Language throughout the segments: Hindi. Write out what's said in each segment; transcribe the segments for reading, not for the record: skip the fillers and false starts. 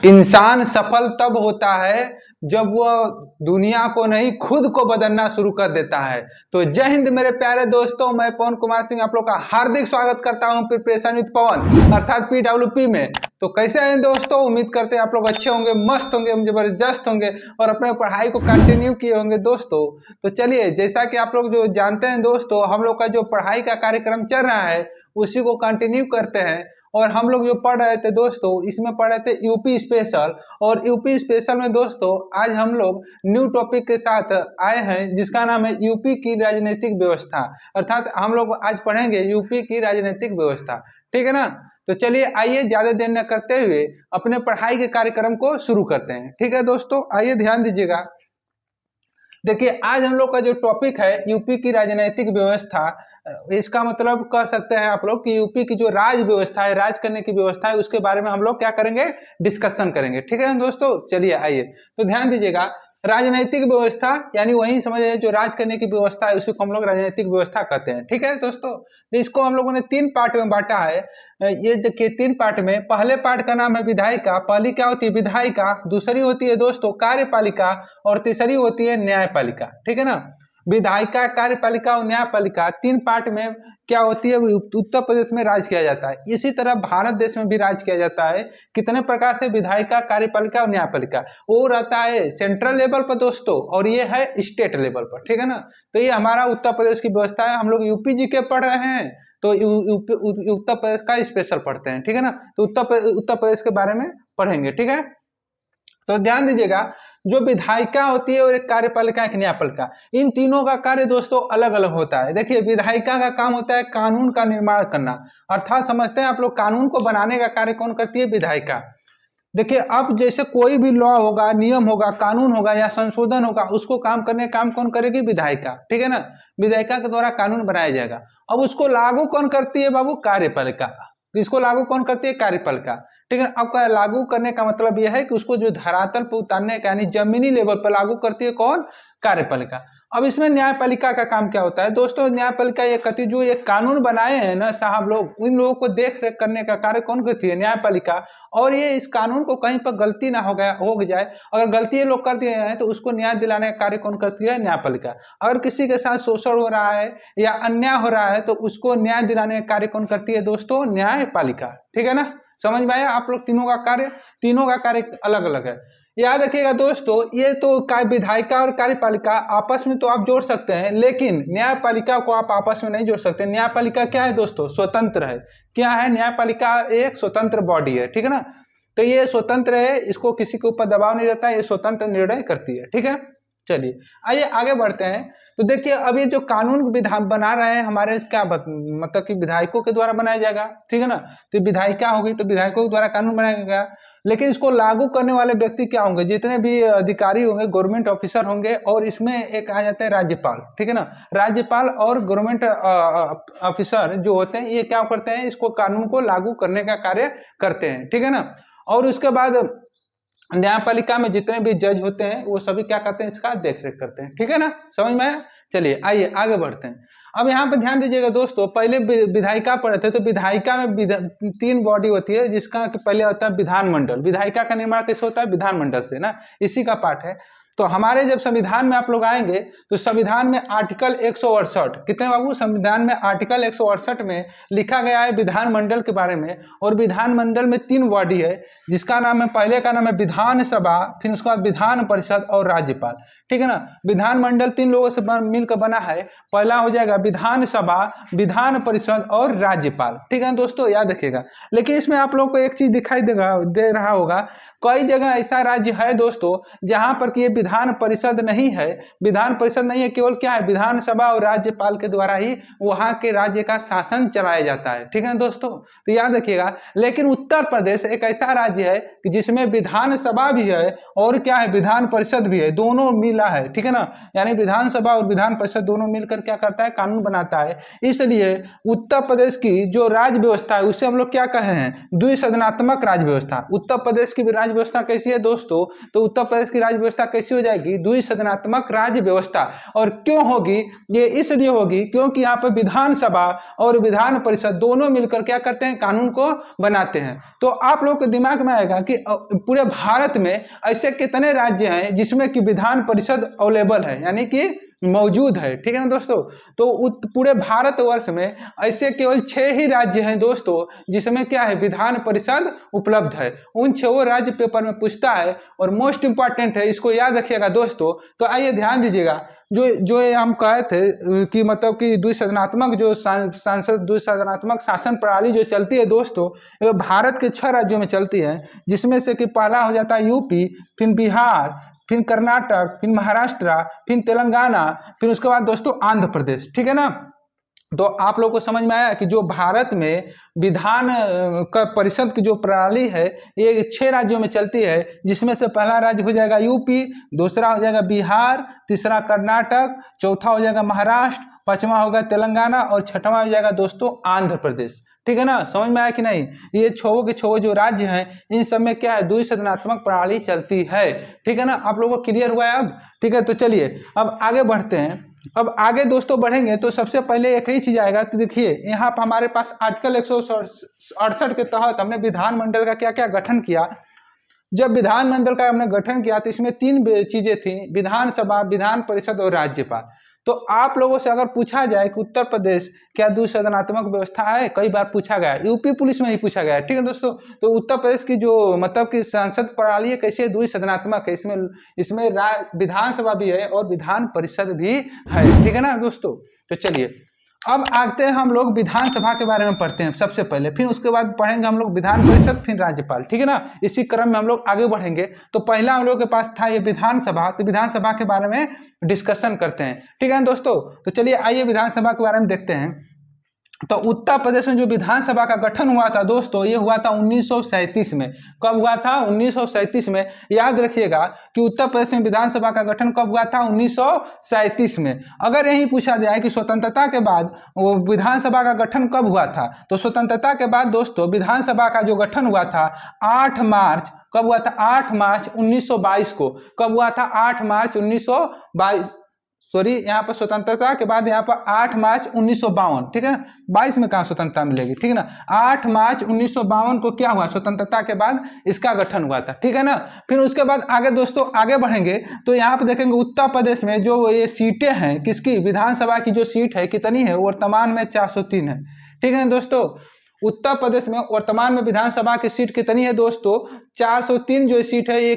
इंसान सफल तब होता है जब वह दुनिया को नहीं खुद को बदलना शुरू कर देता है। तो जय हिंद मेरे प्यारे दोस्तों, मैं पवन कुमार सिंह आप लोग का हार्दिक स्वागत करता हूं प्रिपरेशन विद पवन अर्थात PWP में। तो कैसे हैं दोस्तों, उम्मीद करते हैं आप लोग अच्छे होंगे, मस्त होंगे, जबरदस्त होंगे और अपने पढ़ाई को कंटिन्यू किए होंगे दोस्तों। तो चलिए, जैसा कि आप लोग जो जानते हैं दोस्तों, हम लोग का जो पढ़ाई का कार्यक्रम चल रहा है उसी को कंटिन्यू करते हैं। और हम लोग जो पढ़ रहे थे दोस्तों, इसमें पढ़ रहे थे यूपी स्पेशल। और यूपी स्पेशल में दोस्तों आज हम लोग न्यू टॉपिक के साथ आए हैं जिसका नाम है यूपी की राजनीतिक व्यवस्था। अर्थात हम लोग आज पढ़ेंगे यूपी की राजनीतिक व्यवस्था, ठीक है ना। तो चलिए आइए, ज्यादा देर न करते हुए अपने पढ़ाई के कार्यक्रम को शुरू करते हैं। ठीक है दोस्तों, आइए ध्यान दीजिएगा। देखिए, आज हम लोग का जो टॉपिक है यूपी की राजनीतिक व्यवस्था, इसका मतलब कह सकते हैं आप लोग कि यूपी की जो राज व्यवस्था है, राज करने की व्यवस्था है, उसके बारे में हम लोग क्या करेंगे, डिस्कशन करेंगे। ठीक है ना दोस्तों, चलिए आइए। तो ध्यान दीजिएगा, राजनीतिक व्यवस्था यानी वही समझिए जो राज करने की व्यवस्था है, उसी को हम लोग राजनीतिक व्यवस्था कहते हैं। ठीक है दोस्तों, तो इसको हम लोगों ने तीन पार्ट में बांटा है। ये देखिए, तीन पार्ट में, पहले पार्ट का नाम है विधायिका। पहली क्या होती है, विधायिका। दूसरी होती है दोस्तों कार्यपालिका और तीसरी होती है न्यायपालिका। ठीक है ना। विधायिका, कार्यपालिका और न्यायपालिका, तीन पार्ट में क्या होती है, उत्तर प्रदेश में राज किया जाता है। इसी तरह भारत देश में भी राज किया जाता है। कितने प्रकार से, विधायिका, कार्यपालिका और न्यायपालिका। वो रहता है सेंट्रल लेवल पर दोस्तों, और ये है स्टेट लेवल पर। ठीक है ना। तो ये हमारा उत्तर प्रदेश की व्यवस्था है। हम लोग यूपी जी के पढ़ रहे हैं तो उत्तर प्रदेश का स्पेशल पढ़ते हैं। ठीक है ना। तो उत्तर प्रदेश के बारे में पढ़ेंगे। ठीक है। तो ध्यान दीजिएगा, जो विधायिका होती है और एक कार्यपालिका, एक न्यायपालिका, इन तीनों का कार्य दोस्तों अलग अलग होता है। देखिए, विधायिका का काम होता है कानून का निर्माण करना, अर्थात समझते हैं आप लोग, कानून को बनाने का कार्य कौन करती है, विधायिका। देखिए, अब जैसे कोई भी लॉ होगा, नियम होगा, कानून होगा या संशोधन होगा, उसको काम करने का काम कौन करेगी, विधायिका। ठीक है ना। विधायिका के द्वारा कानून बनाया जाएगा। अब उसको लागू कौन करती है बाबू, कार्यपालिका। इसको लागू कौन करती है, कार्यपालिका। ठीक है। अब लागू करने का मतलब यह है कि उसको जो धरातल पर उतारने का यानी जमीनी लेवल पर लागू करती है कौन, कार्यपालिका। अब इसमें न्यायपालिका का काम क्या होता है दोस्तों, न्यायपालिका ये करती है, जो ये कानून बनाए हैं ना साहब लोग, इन लोगों को देख रेख करने का कार्य कौन करती है, न्यायपालिका। और ये इस कानून को कहीं पर गलती ना हो जाए, अगर गलती ये लोग कर दिए हैं तो उसको न्याय दिलाने का कार्य कौन करती है, न्यायपालिका। अगर किसी के साथ शोषण हो रहा है या अन्याय हो रहा है तो उसको न्याय दिलाने का कार्य कौन करती है दोस्तों, न्यायपालिका। ठीक है ना। समझ में आया आप लोग, तीनों का कार्य अलग अलग है। याद रखिएगा दोस्तों, ये तो विधायिका और कार्यपालिका आपस में तो आप जोड़ सकते हैं, लेकिन न्यायपालिका को आप आपस में नहीं जोड़ सकते। न्यायपालिका क्या है दोस्तों, स्वतंत्र है। क्या है, न्यायपालिका एक स्वतंत्र बॉडी है। ठीक है ना। तो ये स्वतंत्र है, इसको किसी के ऊपर दबाव नहीं रहता है, ये स्वतंत्र निर्णय करती है। ठीक है। चलिए आइए आगे बढ़ते हैं। तो देखिए, अब ये जो कानून विधान बना रहे हैं हमारे, क्या मतलब कि विधायकों के द्वारा बनाया जाएगा। ठीक है ना। तो विधायिका होगी तो विधायकों के द्वारा कानून बनाया गया, लेकिन इसको लागू करने वाले व्यक्ति क्या होंगे, जितने भी अधिकारी होंगे, गवर्नमेंट ऑफिसर होंगे। और इसमें एक आ जाता है राज्यपाल। ठीक है ना। राज्यपाल और गवर्नमेंट ऑफिसर जो होते हैं, ये क्या करते हैं, इसको कानून को लागू करने का कार्य करते हैं। ठीक है ना। और उसके बाद न्यायपालिका में जितने भी जज होते हैं वो सभी क्या करते हैं, इसका देख रेख करते हैं। ठीक है ना, समझ में आया। चलिए आइए आगे बढ़ते हैं। अब यहाँ पे ध्यान दीजिएगा दोस्तों, पहले विधायिका पढ़े थे, तो विधायिका में तीन बॉडी होती है, जिसका पहले होता है विधानमंडल। विधायिका का निर्माण कैसे होता है, विधानमंडल से ना, इसी का पाठ है। तो हमारे जब संविधान में आप लोग आएंगे तो संविधान में आर्टिकल 168, कितने बाबू, संविधान में आर्टिकल 168 में लिखा गया है विधानमंडल के बारे में। और विधानमंडल में तीन बॉडी है, जिसका नाम है, पहले का नाम है विधानसभा, फिर उसके बाद विधान परिषद और राज्यपाल। ठीक है ना। विधानमंडल तीन लोगों से मिलकर बना है। पहला हो जाएगा विधानसभा, विधान परिषद और राज्यपाल। ठीक है दोस्तों, याद रखिएगा। लेकिन इसमें आप लोगों को एक चीज दिखाई दे रहा होगा, कई जगह ऐसा राज्य है दोस्तों जहां पर कि ये विधान परिषद नहीं है। विधान परिषद नहीं है, केवल क्या है, विधानसभा और राज्यपाल के द्वारा ही वहां के राज्य का शासन चलाया जाता है। ठीक है ना दोस्तों, तो याद रखिएगा। लेकिन उत्तर प्रदेश एक ऐसा राज्य है कि जिसमें विधानसभा भी है और क्या है, विधान परिषद भी है, दोनों मिला है। ठीक है ना। यानी विधानसभा और विधान परिषद दोनों मिलकर क्या करता है, कानून बनाता है। इसलिए उत्तर प्रदेश की जो राज्य व्यवस्था है उसे हम लोग क्या कहे हैं, द्विसदनात्मक राज्य व्यवस्था। उत्तर प्रदेश की राज्य व्यवस्था कैसी है दोस्तों, तो उत्तर प्रदेश की राज्य व्यवस्था कैसी हो जाएगी द्विसदनात्मक राज्य व्यवस्था। और क्यों होगी? ये इसलिए होगी क्योंकि यहाँ पर विधानसभा और विधान परिषद दोनों मिलकर क्या करते हैं, कानून को बनाते हैं। तो आप लोग के दिमाग में आएगा कि पूरे भारत में ऐसे कितने राज्य हैं जिसमें कि विधान परिषद अवेलेबल है, यानी कि मौजूद है, ठीक है ना दोस्तों। तो पूरे भारतवर्ष में ऐसे केवल 6 ही राज्य हैं दोस्तों जिसमें क्या है, विधान परिषद उपलब्ध है। उन 6 राज्य पेपर में पूछता है और मोस्ट इंपॉर्टेंट है, इसको याद रखिएगा दोस्तों। तो आइए ध्यान दीजिएगा, जो हम कहे थे कि मतलब कि द्विसदनात्मक जो सांसद द्विसदनात्मक शासन प्रणाली जो चलती है दोस्तों, भारत के 6 राज्यों में चलती है, जिसमें से कि पहला हो जाता है यूपी, फिर बिहार, फिर कर्नाटक, फिर महाराष्ट्र, फिर तेलंगाना, फिर उसके बाद दोस्तों आंध्र प्रदेश, ठीक है ना। तो आप लोग को समझ में आया कि जो भारत में विधान का परिषद की जो प्रणाली है ये 6 राज्यों में चलती है, जिसमें से पहला राज्य हो जाएगा यूपी, दूसरा हो जाएगा बिहार, तीसरा कर्नाटक, चौथा हो जाएगा महाराष्ट्र, पांचवा होगा तेलंगाना और छठवां हो जाएगा दोस्तों आंध्र प्रदेश, ठीक है ना। समझ में आया कि नहीं? ये 6 के 6 जो राज्य हैं इन सब में क्या है, द्विसदनात्मक प्रणाली चलती है, ठीक है ना। आप लोगों को क्लियर हुआ है अब? ठीक है, तो चलिए अब आगे बढ़ते हैं। अब आगे दोस्तों बढ़ेंगे तो सबसे पहले एक ही चीज आएगा। तो देखिए यहाँ पर हमारे पास आर्टिकल 168 के तहत हमने विधानमंडल का क्या क्या गठन किया। जब विधानमंडल का हमने गठन किया तो इसमें 3 चीजें थी, विधानसभा, विधान परिषद और राज्यपाल। तो आप लोगों से अगर पूछा जाए कि उत्तर प्रदेश क्या द्विसदनात्मक व्यवस्था है, कई बार पूछा गया, यूपी पुलिस में ही पूछा गया, ठीक है दोस्तों। तो उत्तर प्रदेश की जो मतलब कि संसद प्रणाली है कैसे द्विसदनात्मक है, इसमें विधानसभा भी है और विधान परिषद भी है, ठीक है ना दोस्तों। तो चलिए अब आते हैं हम लोग विधानसभा के बारे में पढ़ते हैं सबसे पहले, फिर उसके बाद पढ़ेंगे हम लोग विधान परिषद, फिर राज्यपाल, ठीक है ना। इसी क्रम में हम लोग आगे बढ़ेंगे। तो पहला हम लोग के पास था ये विधानसभा, तो विधानसभा के बारे में डिस्कशन करते हैं, ठीक है दोस्तों। तो चलिए आइए विधानसभा के बारे में देखते हैं। तो उत्तर प्रदेश में जो विधानसभा का गठन हुआ था दोस्तों, ये हुआ था 1937 में। कब हुआ था? 1937 में। याद रखिएगा कि उत्तर प्रदेश में विधानसभा का गठन कब हुआ था? 1937 में। अगर यही पूछा जाए कि स्वतंत्रता के बाद वो विधानसभा का गठन कब हुआ था, तो स्वतंत्रता के बाद दोस्तों विधानसभा का जो गठन हुआ था 8 मार्च, कब हुआ था? 8 मार्च 1922 को। कब हुआ था? 8 मार्च 1922, सॉरी यहाँ पर स्वतंत्रता के बाद यहाँ पर 8 मार्च 1952, ठीक है ना। 22 में कहाँ स्वतंत्रता मिलेगी, ठीक है ना। 8 मार्च 1952 को क्या हुआ? स्वतंत्रता के बाद इसका गठन हुआ था, ठीक है ना। फिर उसके बाद आगे दोस्तों आगे बढ़ेंगे तो यहाँ पर देखेंगे उत्तर प्रदेश में जो ये सीटें हैं किसकी, विधानसभा की जो सीट है कितनी है, वर्तमान में 403 है, ठीक है दोस्तों। उत्तर प्रदेश में वर्तमान में विधानसभा की सीट कितनी है दोस्तों? 403 जो सीट है ये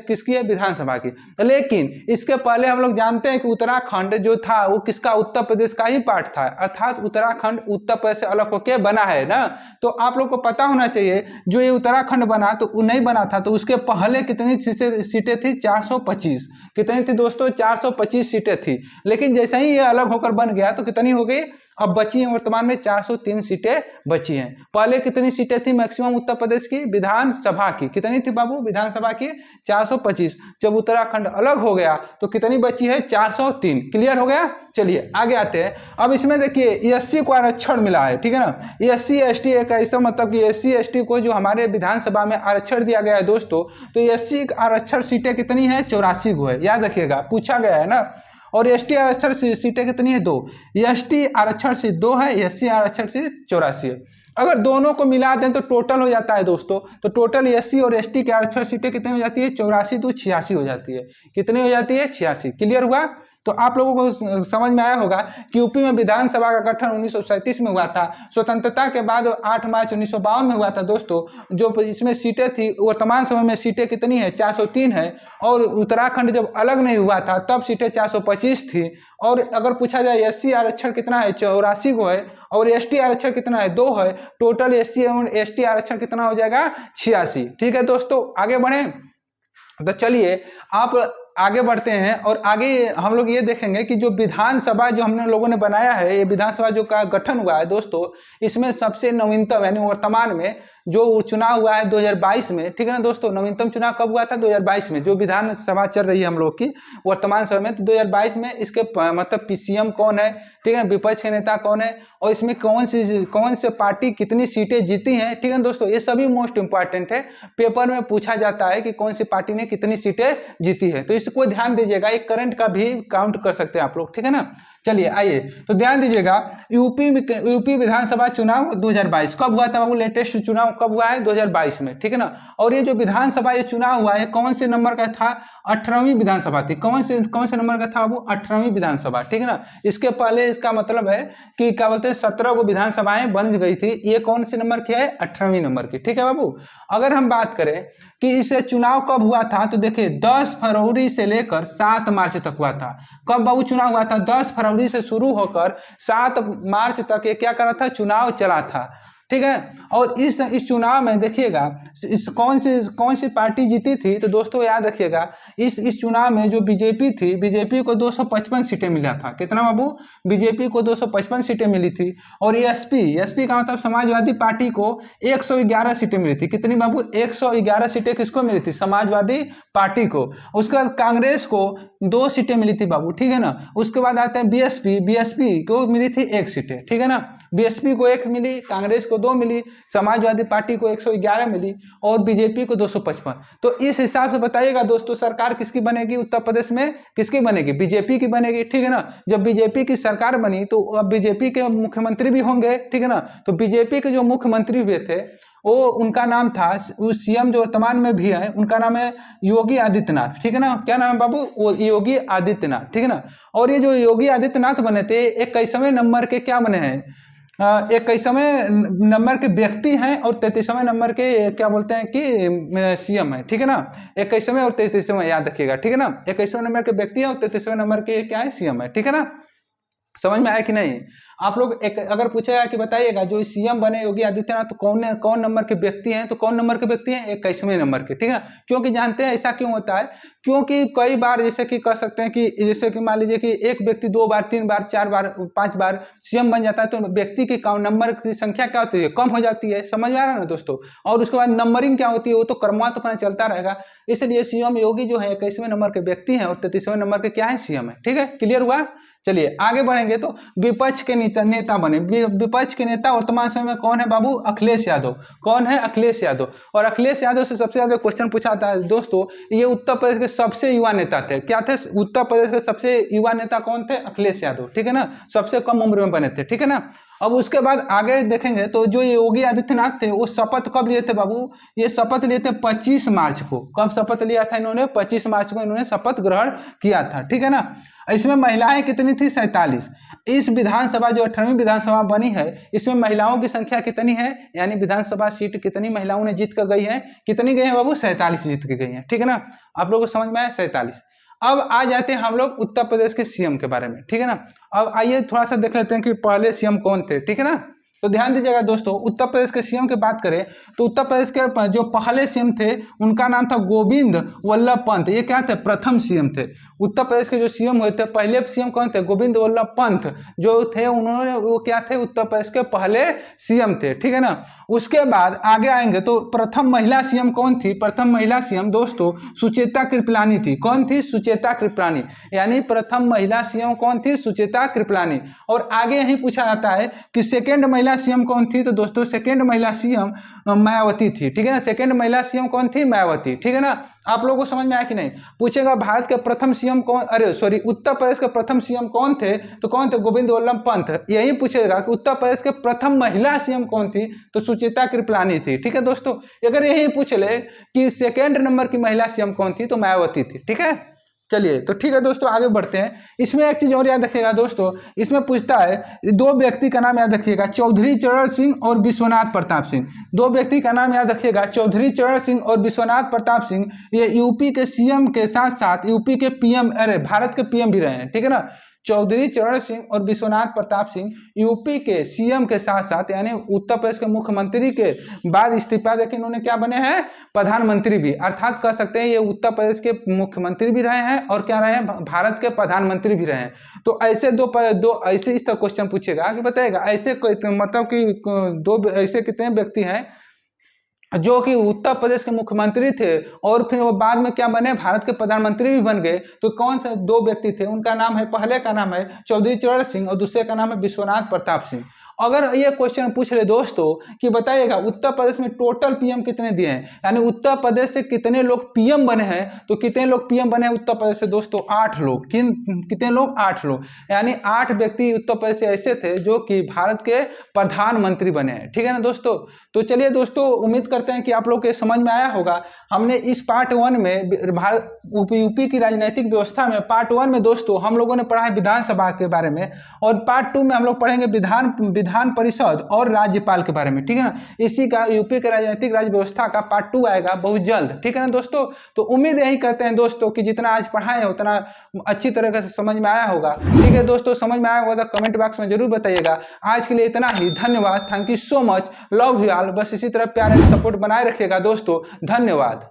किसकी है? विधानसभा की। लेकिन इसके पहले हम लोग जानते हैं कि उत्तराखंड जो था वो किसका? उत्तर प्रदेश का ही पार्ट था, अर्थात उत्तराखंड उत्तर प्रदेश से अलग होकर बना है ना। तो आप लोग को पता होना चाहिए जो ये उत्तराखंड बना तो वो नहीं बना था, तो उसके पहले कितनी सीटें थी? 425। कितनी थी दोस्तों? 425 सीटें थी। लेकिन जैसे ही ये अलग होकर बन गया तो कितनी हो गई? अब बची हैं वर्तमान में 403 सीटें बची हैं। पहले कितनी सीटें थी मैक्सिमम उत्तर प्रदेश की? विधानसभा की कितनी थी बाबू? विधानसभा की 425। जब उत्तराखंड अलग हो गया तो कितनी बची है? 403। क्लियर हो गया? चलिए आगे आते हैं। अब इसमें देखिए एससी को आरक्षण मिला है, ठीक है ना। एससी एसटी एक ऐसा मतलब कि एससी एसटी को जो हमारे विधानसभा में आरक्षण दिया गया है दोस्तों, तो एससी आरक्षण सीटें कितनी है? 84 को है, याद रखिएगा, पूछा गया है ना। और एसटी आरक्षण सीटें कितनी है? 2। एसटी आरक्षण सीट 2 है, एससी आरक्षण सीट 84 है। अगर दोनों को मिला दें तो टोटल हो जाता है दोस्तों, तो टोटल एससी और एसटी के आरक्षण सीटें कितनी हो जाती है? 84 तो 86 हो जाती है। कितनी हो जाती है? 86। क्लियर हुआ? तो आप लोगों को समझ में आया होगा कि यूपी में विधानसभा का गठन 1937 में हुआ था। स्वतंत्रता के बाद 8 मार्च 1952 में हुआ था दोस्तों। जो इसमें सीटें थी वर्तमान समय में सीटें कितनी है? 403 है। और उत्तराखंड जब अलग नहीं हुआ था तब सीटें 425 थी। और अगर पूछा जाए एससी आरक्षण कितना है? 84 को है। और एसटी आरक्षण कितना है? 2 है। टोटल एससी एवं एसटी आरक्षण कितना हो जाएगा? 86। ठीक है दोस्तों, आगे बढ़े। तो चलिए आप आगे बढ़ते हैं और आगे हम लोग ये देखेंगे कि जो विधानसभा जो हमने लोगों ने बनाया है, ये विधानसभा जो का गठन हुआ है दोस्तों, इसमें सबसे नवीनतम यानी वर्तमान में जो चुनाव हुआ है 2022 में, ठीक है ना दोस्तों। नवीनतम चुनाव कब हुआ था? 2022 में। जो विधानसभा चल रही है हम लोग की वर्तमान समय में, तो 2022 में इसके मतलब पीसीएम कौन है, ठीक है, विपक्ष के नेता कौन है, और इसमें कौन से पार्टी कितनी सीटें जीती हैं, ठीक है दोस्तों। ये सभी मोस्ट इंपॉर्टेंट है, पेपर में पूछा जाता है कि कौन सी पार्टी ने कितनी सीटें जीती है। तो इस इसको ध्यान दीजिएगा, एक करंट का भी काउंट कर सकते हैं आप लोग, ठीक है ना। चलिए आइए तो ध्यान दीजिएगा, यूपी विधानसभा चुनाव 2022 कब हुआ था बाबू? लेटेस्ट चुनाव कब हुआ है? 2022 में, ठीक है ना। और ये जो विधानसभा ये चुनाव हुआ है कौन से नंबर का था? 18वीं विधानसभा थी। कौन से नंबर का था बाबू? 18वीं विधानसभा, ठीक है ना। इसके पहले इसका मतलब है कि क्या बोलते हैं 17 को विधानसभाएं बन गई थी, ये कौन से नंबर की है? 18वीं नंबर की, ठीक है बाबू। अगर हम बात करें कि इसे चुनाव कब हुआ था, तो देखिए 10 फरवरी से लेकर 7 मार्च तक हुआ था। कब बाबू चुनाव हुआ था? 10 फरवरी से शुरू होकर 7 मार्च तक ये क्या करा था? चुनाव चला था, ठीक है। और इस चुनाव में देखिएगा इस कौन सी पार्टी जीती थी, तो दोस्तों याद रखिएगा इस चुनाव में जो बीजेपी थी, बीजेपी को 255 सीटें मिला था। कितना बाबू? बीजेपी को 255 सीटें मिली थी। और एसपी का मतलब समाजवादी पार्टी को 111 सीटें मिली थी। कितनी बाबू? 111 सीटें किसको मिली थी? समाजवादी पार्टी को। उसके बाद कांग्रेस को 2 सीटें मिली थी बाबू, ठीक है ना। उसके बाद आते हैं बीएसपी को मिली थी 1 सीटें, ठीक है ना। बीएसपी को 1 मिली, कांग्रेस को 2 मिली, समाजवादी पार्टी को 111 मिली और बीजेपी को 255। तो इस हिसाब से बताइएगा दोस्तों सरकार किसकी बनेगी उत्तर प्रदेश में? किसकी बनेगी? बीजेपी की बनेगी, ठीक है ना। जब बीजेपी की सरकार बनी तो अब बीजेपी के मुख्यमंत्री भी होंगे, ठीक है ना। तो बीजेपी के जो मुख्यमंत्री हुए थे वो उनका नाम था, उस सीएम जो वर्तमान में भी है उनका नाम है योगी आदित्यनाथ, ठीक है ना। क्या नाम है बाबू? वो योगी आदित्यनाथ, ठीक है ना। और ये जो योगी आदित्यनाथ बने थे 21वें नंबर के क्या बने हैं? 21वें नंबर के व्यक्ति हैं और 33वें नंबर के क्या बोलते हैं कि सीएम है, ठीक है ना। 21वें और 33वें याद रखिएगा, ठीक है ना। 21वें नंबर के व्यक्ति है और 33वें नंबर के क्या है? सीएम है, ठीक है ना। समझ में आया कि नहीं? आप लोग एक अगर पूछेगा कि बताइएगा जो सीएम बने योगी आदित्यनाथ तो कौन नंबर के व्यक्ति हैं, तो कौन नंबर के व्यक्ति हैं? 21वें नंबर के, ठीक है ना। क्योंकि जानते हैं ऐसा क्यों होता है? क्योंकि कई बार जैसे कि कह सकते हैं कि जैसे कि मान लीजिए कि एक व्यक्ति 2 बार 3 बार 4 बार 5 बार सीएम बन जाता है तो व्यक्ति की नंबर की संख्या क्या होती है? कम हो जाती है। समझ में आ रहा है ना दोस्तों। और उसके बाद नंबरिंग क्या होती है? वो तो क्रमवार अपना चलता रहेगा। इसलिए सीएम योगी जो है 21वें नंबर के व्यक्ति हैं और 33वें नंबर के क्या है? सीएम है, ठीक है। क्लियर हुआ? चलिए आगे बढ़ेंगे तो विपक्ष के नेता बने। विपक्ष के नेता वर्तमान समय में कौन है बाबू? अखिलेश यादव। कौन है? अखिलेश यादव। और अखिलेश यादव से सबसे ज्यादा क्वेश्चन पूछा था दोस्तों, ये उत्तर प्रदेश के सबसे युवा नेता थे। क्या थे? उत्तर प्रदेश के सबसे युवा नेता कौन थे? अखिलेश यादव, ठीक है ना। सबसे कम उम्र में बने थे, ठीक है ना। अब उसके बाद आगे देखेंगे तो जो योगी आदित्यनाथ थे वो शपथ कब लिए थे बाबू? ये शपथ लिए थे 25 मार्च को। कब शपथ लिया था इन्होंने? 25 मार्च को इन्होंने शपथ ग्रहण किया था, ठीक है ना। इसमें महिलाएं कितनी थी? 47। इस विधानसभा जो 18वीं विधानसभा बनी है इसमें महिलाओं की संख्या कितनी है? यानी विधानसभा सीट कितनी महिलाओं ने जीत कर गई है? कितनी गई है बाबू? 47 जीत के गई है, ठीक है ना। आप लोगों को समझ में आया? 47। अब आ जाते हैं हम लोग उत्तर प्रदेश के सीएम के बारे में, ठीक है ना। अब आइए थोड़ा सा देख लेते हैं कि पहले सीएम कौन थे, ठीक है ना। तो ध्यान दीजिएगा दोस्तों, उत्तर प्रदेश के सीएम की बात करें तो उत्तर प्रदेश के जो पहले सीएम थे उनका नाम था गोविंद वल्लभ पंत। ये क्या थे? प्रथम सीएम थे। उत्तर प्रदेश के जो सीएम हुए थे पहले सीएम कौन थे? गोविंद वल्लभ पंत जो थे उन्होंने वो क्या थे? उत्तर प्रदेश के पहले सीएम थे, ठीक है ना। उसके बाद आगे आएंगे तो प्रथम महिला सीएम कौन थी? प्रथम महिला सीएम दोस्तों सुचेता कृपलानी थी। कौन थी? सुचेता कृपलानी। यानी प्रथम महिला सीएम कौन थी? सुचेता कृपलानी। और आगे यही पूछा जाता है कि सेकेंड महिला सीएम कौन थी? तो दोस्तों सेकेंड महिला सीएम मायावती थी, ठीक है ना। सेकेंड महिला सीएम कौन थी? मायावती, ठीक है ना। आप लोगों को समझ में आया कि नहीं? पूछेगा भारत के प्रथम सीएम कौन, अरे सॉरी उत्तर प्रदेश के प्रथम सीएम कौन थे? तो कौन थे? गोविंद वल्लभ पंत। यही पूछेगा कि उत्तर प्रदेश के प्रथम महिला सीएम कौन थी? तो सुचेता कृपलानी थी, ठीक है दोस्तों। अगर यही पूछ ले कि सेकेंड नंबर की महिला सीएम कौन थी? तो मायावती थी, ठीक है। चलिए तो ठीक है दोस्तों आगे बढ़ते हैं। इसमें एक चीज और याद रखिएगा दोस्तों, इसमें पूछता है 2 व्यक्ति का नाम याद रखिएगा, चौधरी चरण सिंह और विश्वनाथ प्रताप सिंह। 2 व्यक्ति का नाम याद रखिएगा, चौधरी चरण सिंह और विश्वनाथ प्रताप सिंह। ये यूपी के सीएम के साथ साथ यूपी के पीएम, अरे भारत के पीएम भी रहे हैं, ठीक है ना। चौधरी चरण सिंह और विश्वनाथ प्रताप सिंह यूपी के सीएम के साथ साथ यानी उत्तर प्रदेश के मुख्यमंत्री के बाद इस्तीफा देकर इन्होंने क्या बने हैं? प्रधानमंत्री भी। अर्थात कह सकते हैं ये उत्तर प्रदेश के मुख्यमंत्री भी रहे हैं और क्या रहे हैं? भारत के प्रधानमंत्री भी रहे हैं। तो ऐसे दो ऐसे इस तरह क्वेश्चन पूछेगा कि बताएगा ऐसे मतलब कि 2 ऐसे कितने व्यक्ति हैं जो कि उत्तर प्रदेश के मुख्यमंत्री थे और फिर वो बाद में क्या बने? भारत के प्रधानमंत्री भी बन गए। तो कौन से 2 व्यक्ति थे? उनका नाम है, पहले का नाम है चौधरी चरण सिंह और दूसरे का नाम है विश्वनाथ प्रताप सिंह। अगर ये क्वेश्चन पूछ ले दोस्तों कि बताइएगा उत्तर प्रदेश में टोटल पीएम कितने दिए हैं, यानी उत्तर प्रदेश से कितने लोग पीएम बने हैं, तो कितने लोग पीएम बने हैं उत्तर प्रदेश से दोस्तों? 8 लोग। कितने लोग? 8 लोग, यानी 8 व्यक्ति उत्तर प्रदेश से ऐसे थे जो कि भारत के प्रधानमंत्री बने हैं। ठीक है ना दोस्तों? तो चलिए दोस्तों, उम्मीद करते हैं कि आप लोग के समझ में आया होगा। हमने इस पार्ट 1 में भारत यूपी की राजनीतिक व्यवस्था में पार्ट 1 में दोस्तों हम लोगों ने पढ़ा है विधानसभा के बारे में, और पार्ट 2 में हम लोग पढ़ेंगे विधान परिषद और राज्यपाल के बारे में। ठीक है ना? इसी का यूपी के राजनीतिक राज्य व्यवस्था का पार्ट 2 आएगा बहुत जल्द। ठीक है ना दोस्तों? तो उम्मीद यही करते हैं दोस्तों कि जितना आज पढ़ाए हैं उतना अच्छी तरीके से समझ में आया होगा। ठीक है दोस्तों, समझ में आया होगा तो कमेंट बॉक्स में जरूर बताइएगा। आज के लिए इतना ही, धन्यवाद, thank you so much, love you all. बस इसी तरह प्यार एंड सपोर्ट बनाए रखिएगा दोस्तों, धन्यवाद।